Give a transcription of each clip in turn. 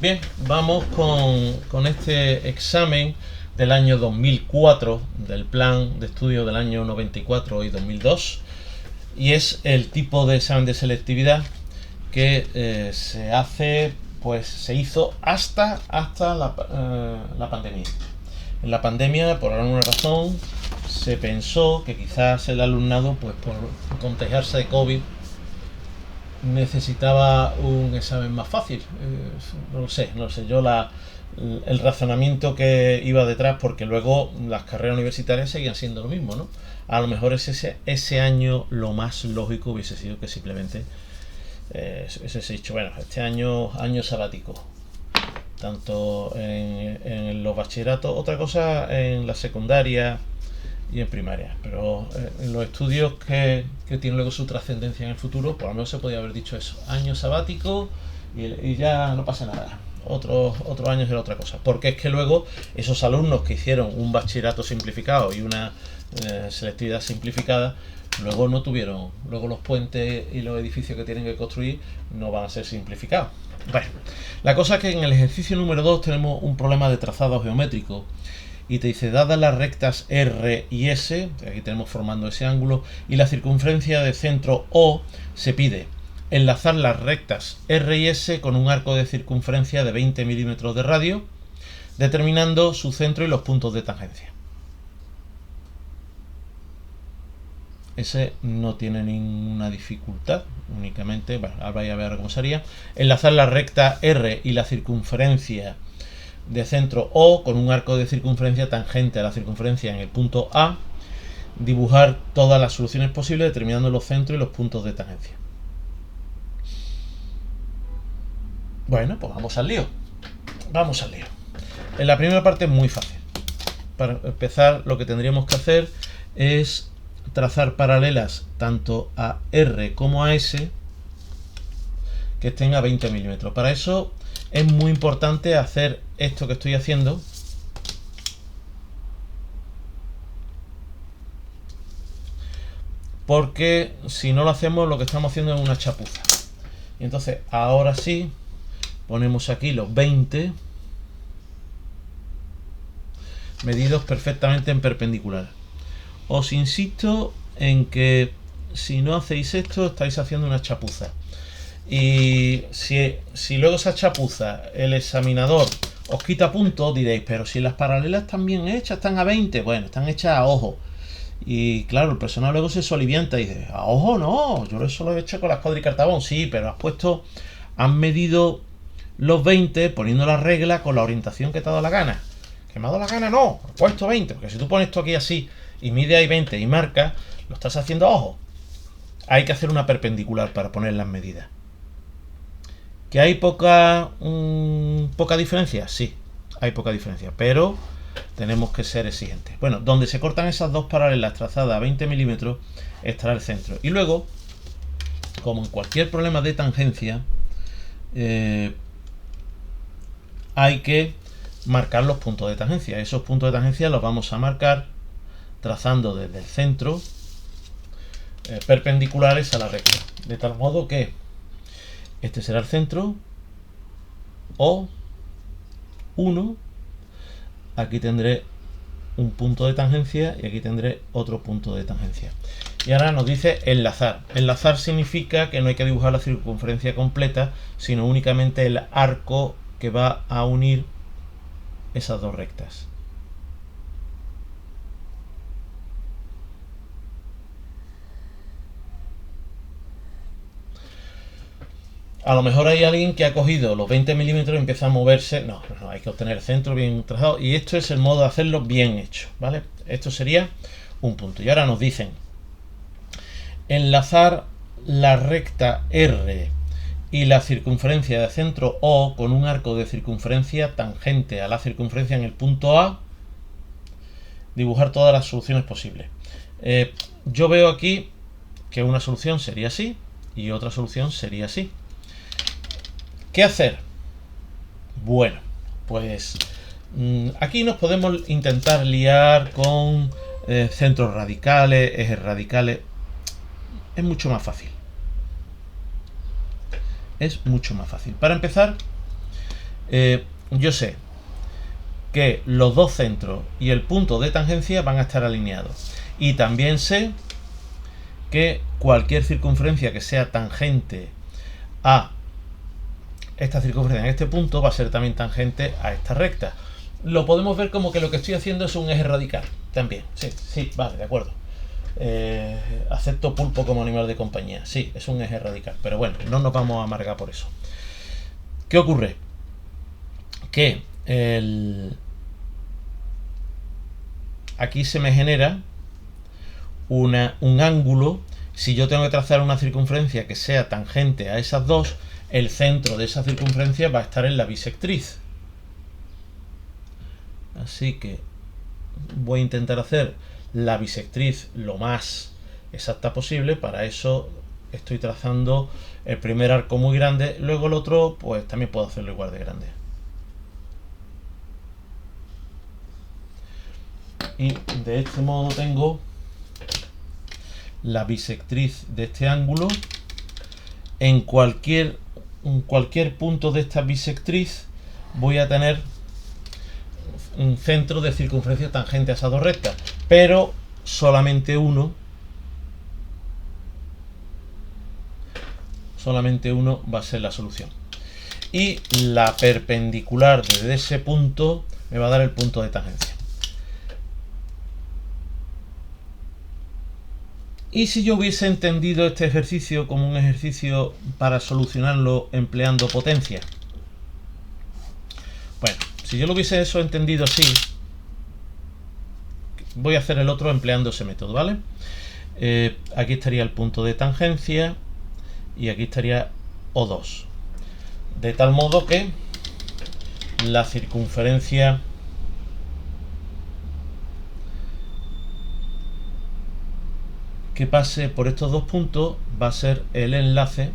Bien, vamos con este examen del año 2004, del plan de estudio del año 94 y 2002, y es el tipo de examen de selectividad que se hizo hasta la pandemia. En la pandemia, por alguna razón, se pensó que quizás el alumnado, pues por contagiarse de COVID, necesitaba un examen más fácil. No lo sé. Yo el razonamiento que iba detrás, porque luego las carreras universitarias seguían siendo lo mismo, ¿no? A lo mejor ese año lo más lógico hubiese sido que simplemente hubiese dicho, bueno, este año sabático, tanto en los bachilleratos, otra cosa en la secundaria y en primaria, pero en los estudios que tienen luego su trascendencia en el futuro, por lo menos se podía haber dicho eso, año sabático y ya no pasa nada. Otros años era otra cosa, porque es que luego esos alumnos que hicieron un bachillerato simplificado y una selectividad simplificada, luego no tuvieron, luego los puentes y los edificios que tienen que construir no van a ser simplificados. Bueno, la cosa es que en el ejercicio número 2 tenemos un problema de trazado geométrico y te dice, dadas las rectas R y S, aquí tenemos formando ese ángulo, y la circunferencia de centro O, se pide enlazar las rectas R y S con un arco de circunferencia de 20 milímetros de radio, determinando su centro y los puntos de tangencia. Ese no tiene ninguna dificultad, únicamente, bueno, ahora vais a ver cómo sería, enlazar la recta R y la circunferencia de centro O con un arco de circunferencia tangente a la circunferencia en el punto A, dibujar todas las soluciones posibles determinando los centros y los puntos de tangencia. Bueno, pues vamos al lío. En la primera parte es muy fácil. Para empezar, lo que tendríamos que hacer es trazar paralelas tanto a R como a S que estén a 20 milímetros. Para eso es muy importante hacer esto que estoy haciendo, porque si no lo hacemos, lo que estamos haciendo es una chapuza. Y entonces ahora sí ponemos aquí los 20 medidos perfectamente en perpendicular. Os insisto en que si no hacéis esto, estáis haciendo una chapuza. Y si luego esa chapuza el examinador os quita puntos, diréis, pero si las paralelas están bien hechas, están a 20, bueno, están hechas a ojo. Y claro, el personal luego se solivianta y dice, a ojo no, yo eso lo he hecho con la escuadra y cartabón. Sí, pero has medido los 20 poniendo la regla con la orientación que te ha dado la gana. Que me ha dado la gana, no, he puesto 20, porque si tú pones esto aquí así y mide ahí 20 y marca, lo estás haciendo a ojo. Hay que hacer una perpendicular para poner las medidas. ¿Que hay poca diferencia? Sí, hay poca diferencia, pero tenemos que ser exigentes. Bueno, donde se cortan esas dos paralelas trazadas a 20 milímetros estará el centro. Y luego, como en cualquier problema de tangencia, hay que marcar los puntos de tangencia. Esos puntos de tangencia los vamos a marcar trazando desde el centro perpendiculares a la recta, de tal modo que este será el centro, O1, aquí tendré un punto de tangencia y aquí tendré otro punto de tangencia. Y ahora nos dice enlazar. Enlazar significa que no hay que dibujar la circunferencia completa, sino únicamente el arco que va a unir esas dos rectas. A lo mejor hay alguien que ha cogido los 20 milímetros y empieza a moverse. No, hay que obtener el centro bien trazado. Y esto es el modo de hacerlo bien hecho, ¿vale? Esto sería un punto. Y ahora nos dicen enlazar la recta R y la circunferencia de centro O con un arco de circunferencia tangente a la circunferencia en el punto A, dibujar todas las soluciones posibles. Yo veo aquí que una solución sería así y otra solución sería así. ¿Qué hacer? Bueno, pues aquí nos podemos intentar liar con centros radicales, ejes radicales. Es mucho más fácil. Para empezar, yo sé que los dos centros y el punto de tangencia van a estar alineados. Y también sé que cualquier circunferencia que sea tangente a esta circunferencia en este punto va a ser también tangente a esta recta. Lo podemos ver como que lo que estoy haciendo es un eje radical también. Sí, vale, de acuerdo. Acepto pulpo como animal de compañía. Sí, es un eje radical. Pero bueno, no nos vamos a amargar por eso. ¿Qué ocurre? Que aquí se me genera un ángulo. Si yo tengo que trazar una circunferencia que sea tangente a esas dos, el centro de esa circunferencia va a estar en la bisectriz. Así que voy a intentar hacer la bisectriz lo más exacta posible. Para eso estoy trazando el primer arco muy grande, luego el otro pues también puedo hacerlo igual de grande. Y de este modo tengo la bisectriz de este ángulo. En cualquier punto de esta bisectriz voy a tener un centro de circunferencia tangente a esas dos rectas, pero solamente uno va a ser la solución. Y la perpendicular desde ese punto me va a dar el punto de tangencia. Y si yo hubiese entendido este ejercicio como un ejercicio para solucionarlo empleando potencia. Bueno, si yo lo hubiese eso entendido así, voy a hacer el otro empleando ese método, ¿vale? Aquí estaría el punto de tangencia y aquí estaría O2. De tal modo que la circunferencia que pase por estos dos puntos va a ser el enlace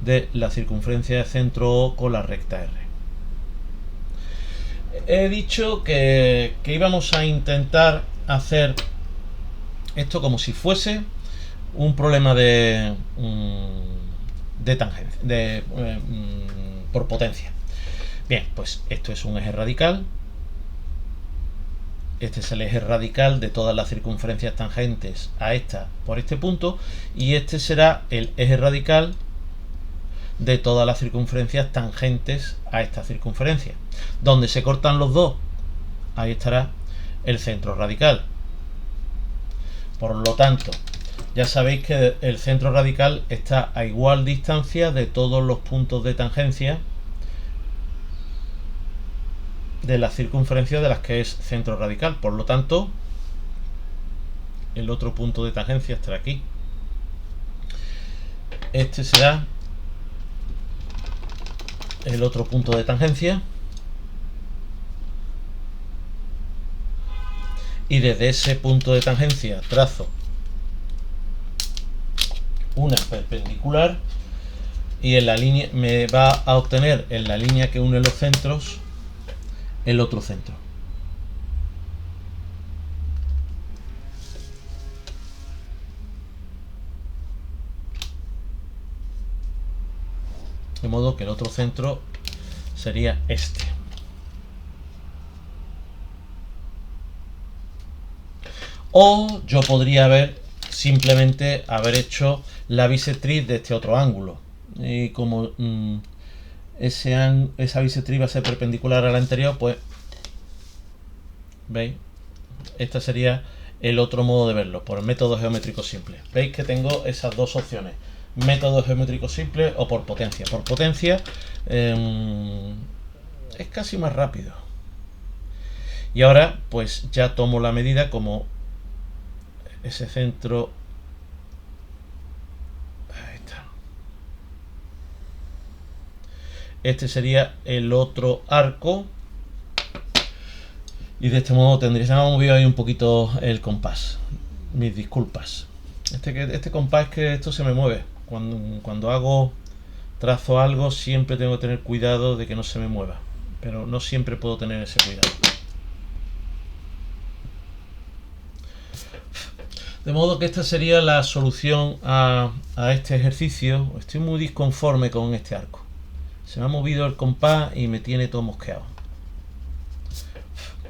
de la circunferencia de centro O con la recta R. He dicho que íbamos a intentar hacer esto como si fuese un problema de tangencia, por potencia. Bien, pues esto es un eje radical. Este es el eje radical de todas las circunferencias tangentes a esta por este punto, y este será el eje radical de todas las circunferencias tangentes a esta circunferencia. Donde se cortan los dos, ahí estará el centro radical. Por lo tanto, ya sabéis que el centro radical está a igual distancia de todos los puntos de tangencia de las circunferencias de las que es centro radical. Por lo tanto, el otro punto de tangencia estará aquí. Este será el otro punto de tangencia, y desde ese punto de tangencia trazo una perpendicular, y en la línea me va a obtener en la línea que une los centros el otro centro. De modo que el otro centro sería este. O yo podría simplemente haber hecho la bisectriz de este otro ángulo. Y como esa bisectriz va a ser perpendicular a la anterior, pues ¿veis? Este sería el otro modo de verlo, por el método geométrico simple. Veis que tengo esas dos opciones: método geométrico simple o por potencia. Por potencia es casi más rápido. Y ahora pues ya tomo la medida como ese centro. Ahí está. Este sería el otro arco. Y de este modo tendría, se me ha movido ahí un poquito el compás. Mis disculpas. Este compás, es que esto se me mueve. Cuando trazo algo, siempre tengo que tener cuidado de que no se me mueva. Pero no siempre puedo tener ese cuidado. De modo que esta sería la solución a este ejercicio. Estoy muy disconforme con este arco. Se me ha movido el compás y me tiene todo mosqueado.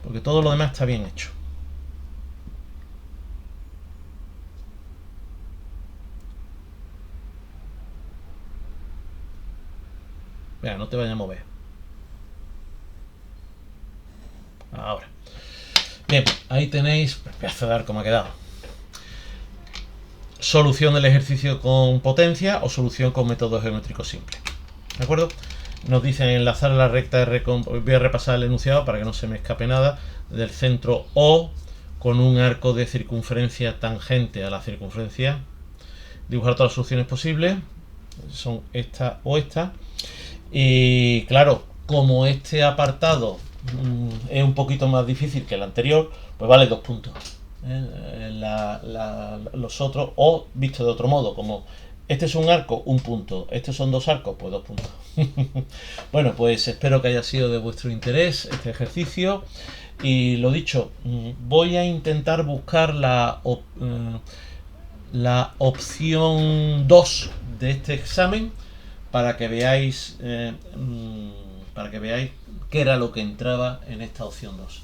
Porque todo lo demás está bien hecho. Venga, no te vayas a mover. Ahora. Bien, ahí tenéis el pedazo de arco me ha quedado. Solución del ejercicio con potencia o solución con método geométrico simple. ¿De acuerdo? Nos dicen enlazar la recta R con... Voy a repasar el enunciado para que no se me escape nada. Del centro O con un arco de circunferencia tangente a la circunferencia. Dibujar todas las soluciones posibles. Son esta o esta. Y claro, como este apartado es un poquito más difícil que el anterior, pues vale 2 puntos. Los otros, o visto de otro modo, como este es un arco, 1 punto, estos son 2 arcos, pues 2 puntos. Bueno, pues espero que haya sido de vuestro interés este ejercicio. Y lo dicho, voy a intentar buscar la opción 2 de este examen para que veáis qué era lo que entraba en esta opción 2.